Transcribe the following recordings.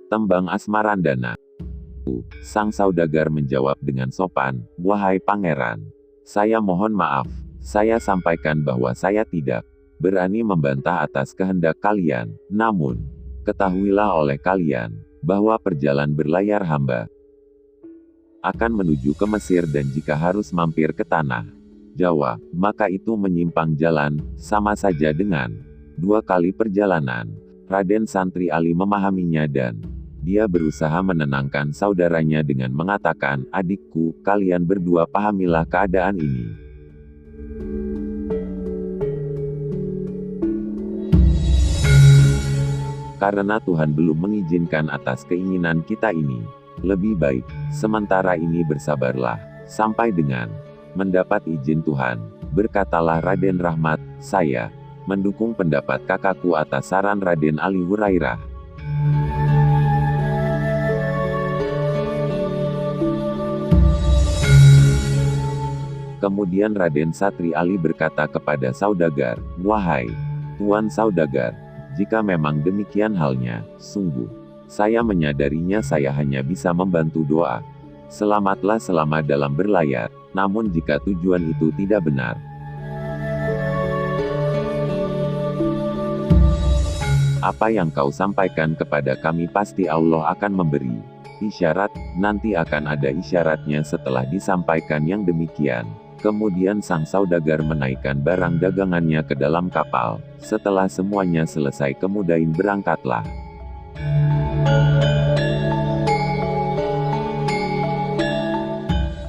Tembang Asmarandana. Sang saudagar menjawab dengan sopan, "Wahai pangeran, saya mohon maaf, saya sampaikan bahwa saya tidak berani membantah atas kehendak kalian, namun, ketahuilah oleh kalian, bahwa perjalanan berlayar hamba akan menuju ke Mesir dan jika harus mampir ke tanah Jawa, maka itu menyimpang jalan, sama saja dengan 2 kali perjalanan." Raden Santri Ali memahaminya dan dia berusaha menenangkan saudaranya dengan mengatakan, "Adikku, kalian berdua pahamilah keadaan ini. Karena Tuhan belum mengizinkan atas keinginan kita ini. Lebih baik, sementara ini bersabarlah, sampai dengan mendapat izin Tuhan." Berkatalah Raden Rahmat, "Saya mendukung pendapat kakakku atas saran Raden Ali Hurairah." Kemudian Raden Satri Ali berkata kepada saudagar, "Wahai Tuan Saudagar, jika memang demikian halnya, sungguh, saya menyadarinya saya hanya bisa membantu doa. Selamatlah selama dalam berlayar, namun jika tujuan itu tidak benar, apa yang kau sampaikan kepada kami pasti Allah akan memberi isyarat, nanti akan ada isyaratnya setelah disampaikan yang demikian." Kemudian sang saudagar menaikkan barang dagangannya ke dalam kapal. Setelah semuanya selesai kemudian berangkatlah.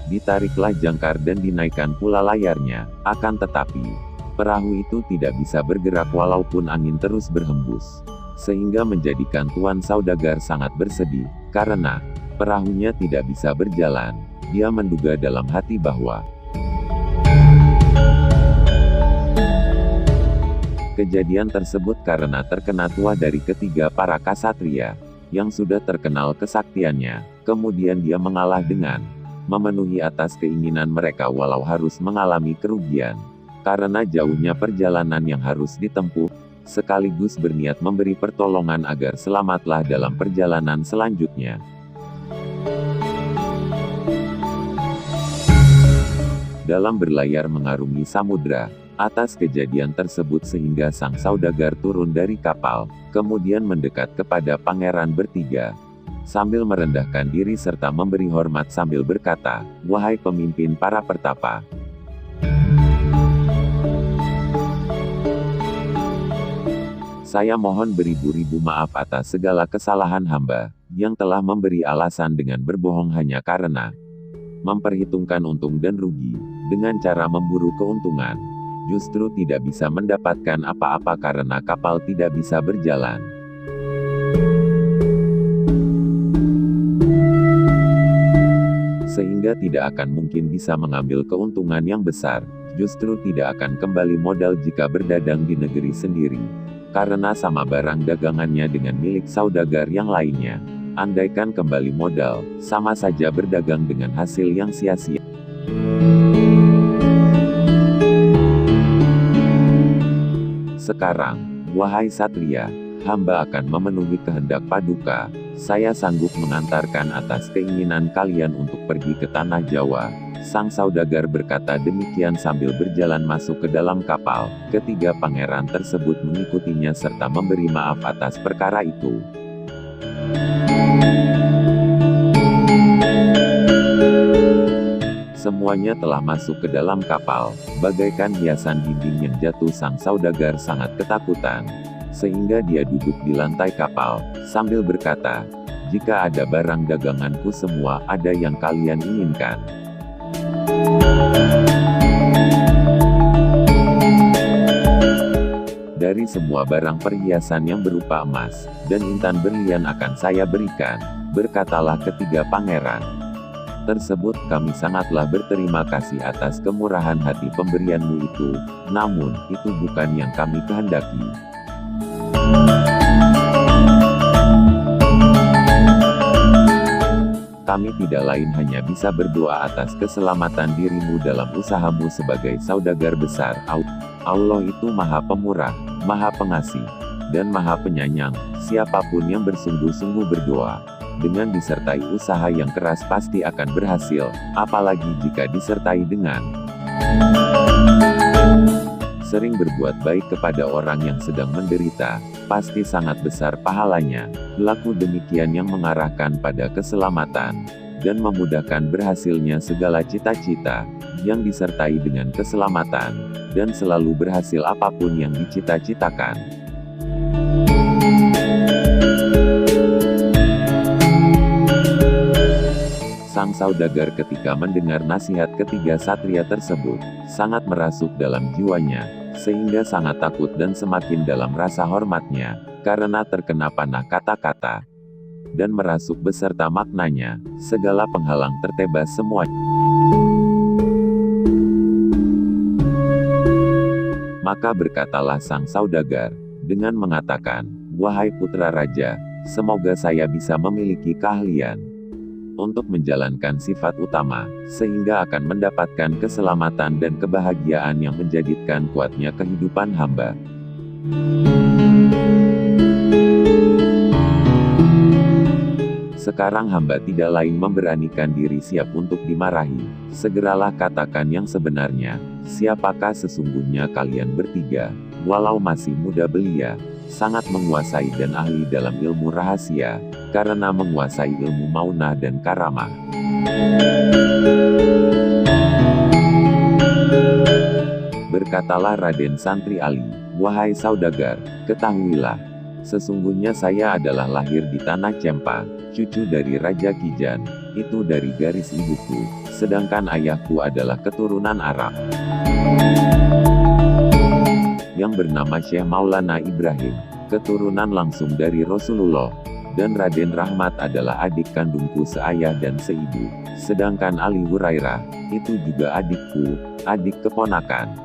Ditariklah jangkar dan dinaikkan pula layarnya, akan tetapi perahu itu tidak bisa bergerak walaupun angin terus berhembus. Sehingga menjadikan Tuan Saudagar sangat bersedih, karena perahunya tidak bisa berjalan. Dia menduga dalam hati bahwa kejadian tersebut karena terkena tuah dari ketiga para kasatria, yang sudah terkenal kesaktiannya. Kemudian dia mengalah dengan memenuhi atas keinginan mereka walau harus mengalami kerugian. Karena jauhnya perjalanan yang harus ditempuh, sekaligus berniat memberi pertolongan agar selamatlah dalam perjalanan selanjutnya. Dalam berlayar mengarungi samudra, atas kejadian tersebut sehingga sang saudagar turun dari kapal, kemudian mendekat kepada pangeran bertiga, sambil merendahkan diri serta memberi hormat sambil berkata, "Wahai pemimpin para pertapa, saya mohon beribu-ribu maaf atas segala kesalahan hamba, yang telah memberi alasan dengan berbohong hanya karena memperhitungkan untung dan rugi, dengan cara memburu keuntungan. Justru tidak bisa mendapatkan apa-apa karena kapal tidak bisa berjalan. Sehingga tidak akan mungkin bisa mengambil keuntungan yang besar, justru tidak akan kembali modal jika berdagang di negeri sendiri. Karena sama barang dagangannya dengan milik saudagar yang lainnya. Andaikan kembali modal, sama saja berdagang dengan hasil yang sia-sia. Sekarang, wahai Satria, hamba akan memenuhi kehendak Paduka. Saya sanggup mengantarkan atas keinginan kalian untuk pergi ke tanah Jawa." Sang saudagar berkata demikian sambil berjalan masuk ke dalam kapal. Ketiga pangeran tersebut mengikutinya serta memberi maaf atas perkara itu. Semuanya telah masuk ke dalam kapal, bagaikan hiasan dinding yang jatuh. Sang saudagar sangat ketakutan, sehingga dia duduk di lantai kapal, sambil berkata, "Jika ada barang daganganku semua ada yang kalian inginkan, dari semua barang perhiasan yang berupa emas dan intan berlian akan saya berikan." Berkatalah ketiga pangeran tersebut, "Kami sangatlah berterima kasih atas kemurahan hati pemberianmu itu, namun, itu bukan yang kami kehendaki. Kami tidak lain hanya bisa berdoa atas keselamatan dirimu dalam usahamu sebagai saudagar besar. Allah itu Maha Pemurah, Maha Pengasih. dan Maha Penyayang. Siapapun yang bersungguh-sungguh berdoa, dengan disertai usaha yang keras pasti akan berhasil, apalagi jika disertai dengan sering berbuat baik kepada orang yang sedang menderita, pasti sangat besar pahalanya. Laku demikian yang mengarahkan pada keselamatan, dan memudahkan berhasilnya segala cita-cita, yang disertai dengan keselamatan, dan selalu berhasil apapun yang dicita-citakan. Sang saudagar ketika mendengar nasihat ketiga satria tersebut, sangat merasuk dalam jiwanya, sehingga sangat takut dan semakin dalam rasa hormatnya, karena terkena panah kata-kata, dan merasuk beserta maknanya, segala penghalang tertebas semua. Maka berkatalah sang saudagar, dengan mengatakan, "Wahai putra raja, semoga saya bisa memiliki keahlian untuk menjalankan sifat utama, sehingga akan mendapatkan keselamatan dan kebahagiaan yang menjadikan kuatnya kehidupan hamba. Sekarang hamba tidak lain memberanikan diri siap untuk dimarahi. Segeralah katakan yang sebenarnya, siapakah sesungguhnya kalian bertiga? Walau masih muda belia, sangat menguasai dan ahli dalam ilmu rahasia, karena menguasai ilmu maunah dan karamah." Berkatalah Raden Santri Ali, "Wahai saudagar, ketahuilah, sesungguhnya saya adalah lahir di tanah Cempa, cucu dari Raja Kijan, itu dari garis ibuku, sedangkan ayahku adalah keturunan Arab yang bernama Syekh Maulana Ibrahim, keturunan langsung dari Rasulullah, dan Raden Rahmat adalah adik kandungku seayah dan seibu, sedangkan Ali Hurairah, itu juga adikku, adik keponakan.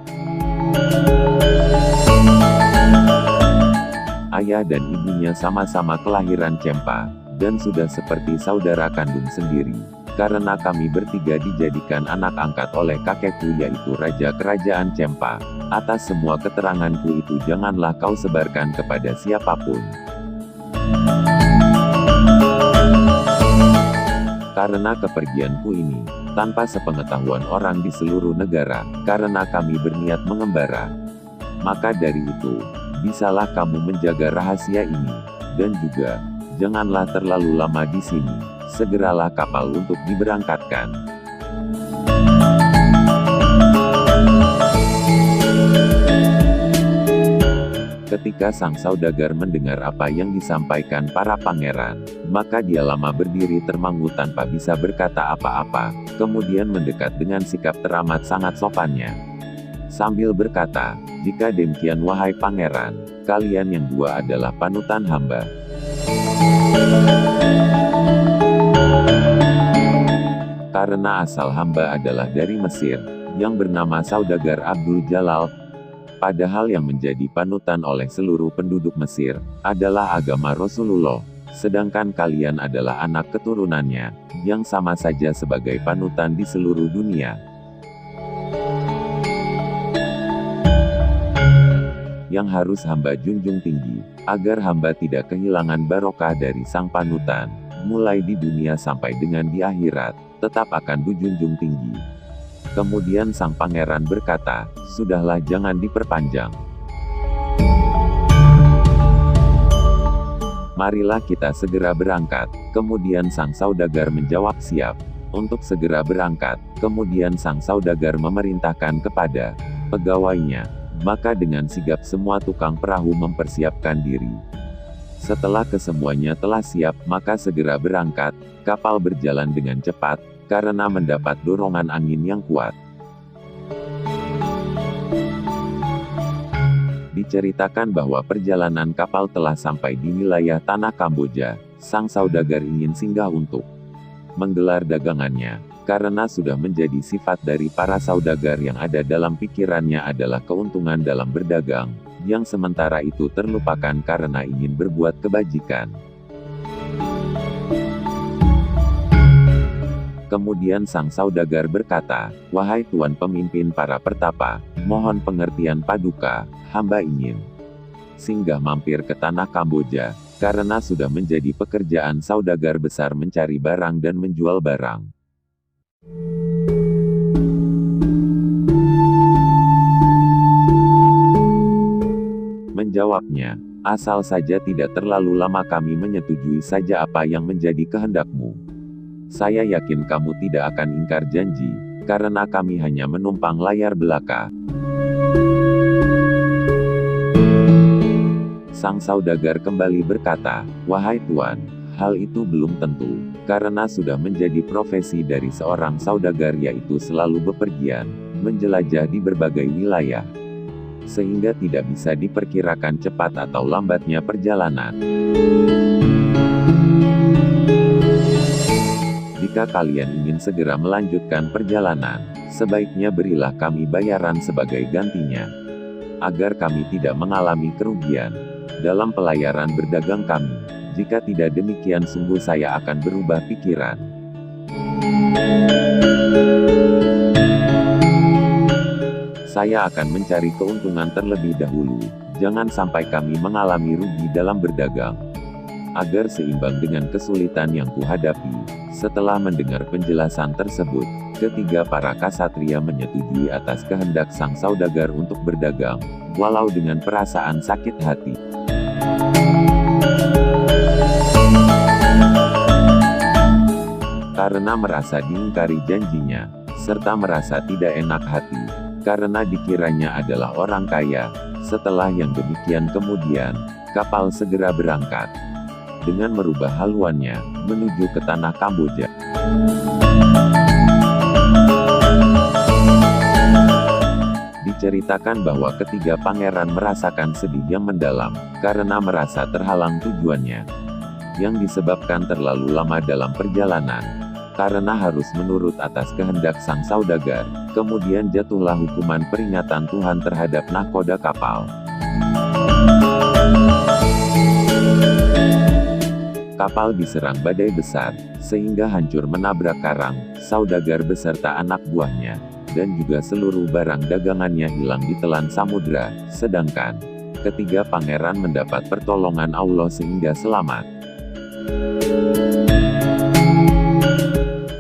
Ayah dan ibunya sama-sama kelahiran Cempa, dan sudah seperti saudara kandung sendiri, karena kami bertiga dijadikan anak angkat oleh kakekku yaitu Raja Kerajaan Cempa. Atas semua keteranganku itu janganlah kau sebarkan kepada siapapun. Karena kepergianku ini, tanpa sepengetahuan orang di seluruh negara, karena kami berniat mengembara. Maka dari itu, bisalah kamu menjaga rahasia ini, dan juga, janganlah terlalu lama di sini, segeralah kapal untuk diberangkatkan." Ketika sang saudagar mendengar apa yang disampaikan para pangeran, maka dia lama berdiri termangu tanpa bisa berkata apa-apa, kemudian mendekat dengan sikap teramat sangat sopannya, sambil berkata, "Jika demikian wahai pangeran, kalian yang dua adalah panutan hamba. Karena asal hamba adalah dari Mesir, yang bernama Saudagar Abdul Jalal. Padahal yang menjadi panutan oleh seluruh penduduk Mesir, adalah agama Rasulullah. Sedangkan kalian adalah anak keturunannya, yang sama saja sebagai panutan di seluruh dunia. Yang harus hamba junjung tinggi, agar hamba tidak kehilangan barokah dari sang panutan, mulai di dunia sampai dengan di akhirat, tetap akan dijunjung tinggi." Kemudian sang pangeran berkata, "Sudahlah, jangan diperpanjang. Marilah kita segera berangkat." Kemudian sang saudagar menjawab siap untuk segera berangkat. Kemudian sang saudagar memerintahkan kepada pegawainya, maka dengan sigap semua tukang perahu mempersiapkan diri. Setelah kesemuanya telah siap, maka segera berangkat. Kapal berjalan dengan cepat, karena mendapat dorongan angin yang kuat. Diceritakan bahwa perjalanan kapal telah sampai di wilayah tanah Kamboja. Sang saudagar ingin singgah untuk menggelar dagangannya, karena sudah menjadi sifat dari para saudagar yang ada dalam pikirannya adalah keuntungan dalam berdagang, yang sementara itu terlupakan karena ingin berbuat kebajikan. Kemudian sang saudagar berkata, "Wahai tuan pemimpin para pertapa, mohon pengertian paduka, hamba ingin singgah mampir ke tanah Kamboja, karena sudah menjadi pekerjaan saudagar besar mencari barang dan menjual barang. Menjawabnya, asal saja tidak terlalu lama kami menyetujui saja apa yang menjadi kehendakmu. Saya yakin kamu tidak akan ingkar janji, karena kami hanya menumpang layar belaka. Sang saudagar kembali berkata, "Wahai Tuan, hal itu belum tentu, karena sudah menjadi profesi dari seorang saudagar yaitu selalu bepergian, menjelajah di berbagai wilayah. Sehingga tidak bisa diperkirakan cepat atau lambatnya perjalanan. Jika kalian ingin segera melanjutkan perjalanan, sebaiknya berilah kami bayaran sebagai gantinya, agar kami tidak mengalami kerugian dalam pelayaran berdagang kami. Jika tidak demikian sungguh saya akan berubah pikiran. Saya akan mencari keuntungan terlebih dahulu, jangan sampai kami mengalami rugi dalam berdagang." Agar seimbang dengan kesulitan yang kuhadapi, setelah mendengar penjelasan tersebut, ketiga para kasatria menyetujui atas kehendak sang saudagar untuk berdagang, walau dengan perasaan sakit hati. Karena merasa diingkari janjinya, serta merasa tidak enak hati, karena dikiranya adalah orang kaya. Setelah yang demikian kemudian, kapal segera berangkat, dengan merubah haluannya, menuju ke tanah Kamboja. Diceritakan bahwa ketiga pangeran merasakan sedih yang mendalam, karena merasa terhalang tujuannya, yang disebabkan terlalu lama dalam perjalanan, karena harus menurut atas kehendak sang saudagar. Kemudian jatuhlah hukuman peringatan Tuhan terhadap nahkoda kapal. Kapal diserang badai besar, sehingga hancur menabrak karang, saudagar beserta anak buahnya, dan juga seluruh barang dagangannya hilang ditelan samudra, sedangkan ketiga pangeran mendapat pertolongan Allah sehingga selamat.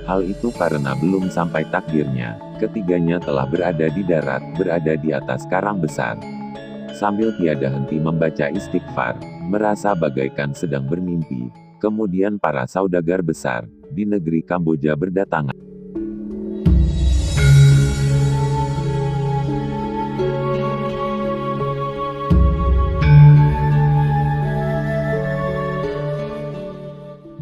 Hal itu karena belum sampai takdirnya, ketiganya telah berada di darat, berada di atas karang besar, sambil tiada henti membaca istighfar, merasa bagaikan sedang bermimpi. Kemudian para saudagar besar di negeri Kamboja berdatangan.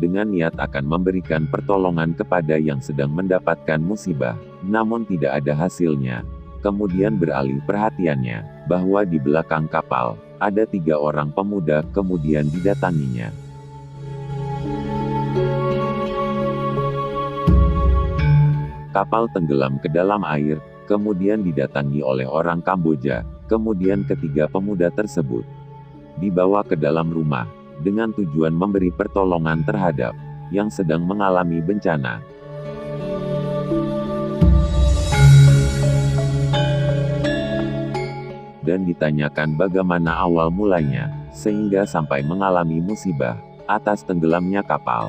Dengan niat akan memberikan pertolongan kepada yang sedang mendapatkan musibah, namun tidak ada hasilnya. Kemudian beralih perhatiannya, bahwa di belakang kapal, ada 3 orang pemuda, kemudian didatanginya. Kapal tenggelam ke dalam air, kemudian didatangi oleh orang Kamboja, kemudian ketiga pemuda tersebut dibawa ke dalam rumah, dengan tujuan memberi pertolongan terhadap yang sedang mengalami bencana. Dan ditanyakan bagaimana awal mulanya, sehingga sampai mengalami musibah atas tenggelamnya kapal.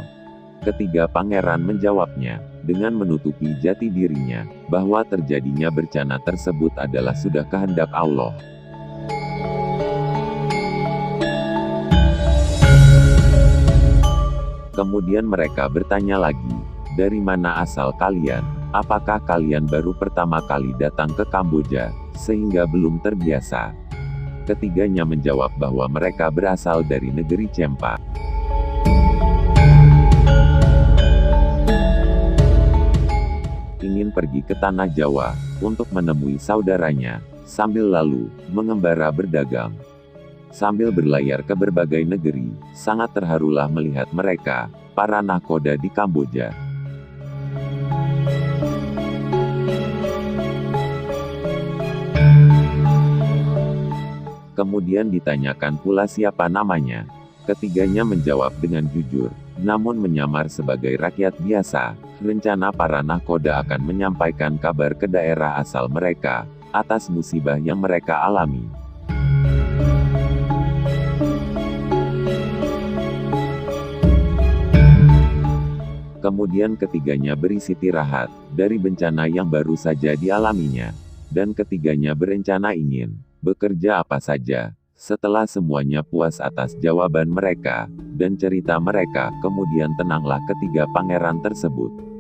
Ketiga pangeran menjawabnya, dengan menutupi jati dirinya, bahwa terjadinya bencana tersebut adalah sudah kehendak Allah. Kemudian mereka bertanya lagi, "Dari mana asal kalian? Apakah kalian baru pertama kali datang ke Kamboja, sehingga belum terbiasa?" Ketiganya menjawab bahwa mereka berasal dari negeri Cempa. Ingin pergi ke tanah Jawa, untuk menemui saudaranya, sambil lalu, mengembara berdagang. Sambil berlayar ke berbagai negeri, sangat terharulah melihat mereka, para nahkoda di Kamboja. Kemudian ditanyakan pula siapa namanya. Ketiganya menjawab dengan jujur, namun menyamar sebagai rakyat biasa. Rencana para nahkoda akan menyampaikan kabar ke daerah asal mereka, atas musibah yang mereka alami. Kemudian ketiganya beristirahat dari bencana yang baru saja dialaminya. Dan ketiganya berencana ingin bekerja apa saja. Setelah semuanya puas atas jawaban mereka dan cerita mereka, kemudian tenanglah ketiga pangeran tersebut.